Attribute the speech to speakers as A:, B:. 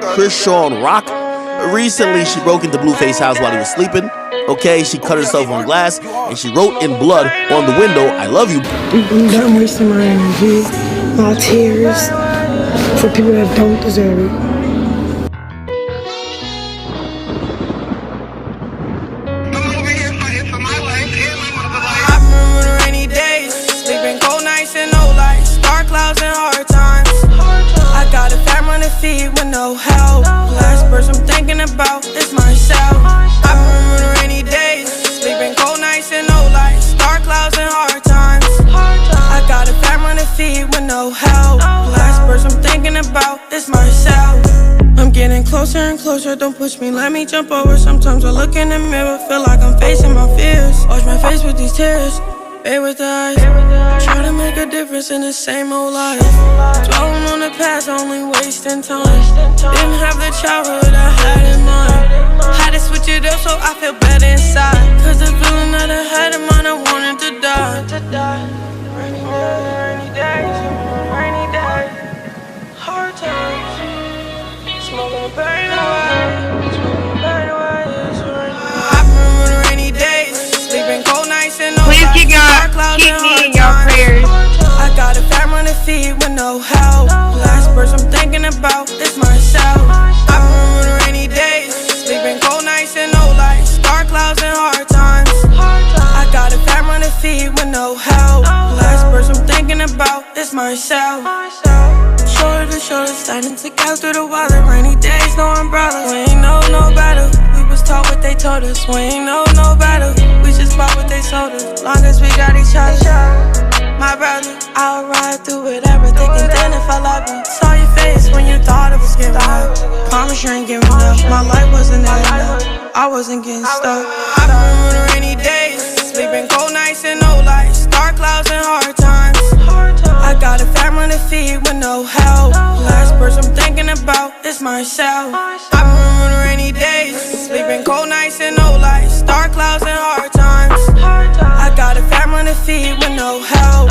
A: chriseanrock. Recently, she broke into Blueface's house while he was sleeping. Okay, she cut herself on glass and she wrote in blood on the window, "I love you."
B: I'm done wasting my energy, my tears, for people that don't deserve it.
C: I remember the rainy days, sleeping cold nights and no lights, dark clouds and hard times. I got a family to feed with no help. Last person I'm thinking about is myself. I remember the rainy days, sleeping cold nights and no lights, dark clouds and hard times. I got a family to feed with no help. Last person I'm thinking about is myself. I'm getting closer and closer, don't push me, let me jump over. Sometimes I look in the mirror, feel like I'm facing my fears. Wash my face with these tears, bathe with the eyes. Try to make a difference in the same old life. Dwelling on the past, only wasting time. Didn't have the childhood I had in mind. Had to switch it up so I feel better inside. Cause the feeling that I had in mind, I wanted to die. Rainy days, rainy days, hard times. Smoking the pain away, smoking the pain away. I remember the rainy days, sleeping cold nights and no lights, dark clouds and hard times. I got a family to feed with no help. Last person I'm thinking about is myself. I remember the rainy days, sleeping cold nights and no lights, dark clouds and hard times. I got a family to feed with no help. Last person I'm thinking about is myself. Shoulder to shoulder, standing together through the weather. Rainy days, no umbrella. We ain't know no better. We was taught what they told us. We ain't know no better. We just bought what they sold us. Long as we got each other. My brother, I'll ride through whatever, thick and thin if I love you. Saw your face when you thought it was giving up. Promise you ain't giving up. My life wasn't enough. I wasn't getting stuck. I remember the rainy days, sleeping cold nights and no lights, dark clouds and hard times. I got a family to feed with no help. Last person I'm thinking about is myself. I remember the rainy days, sleeping cold nights and no lights, dark clouds and hard times. I got a family to feed with no help.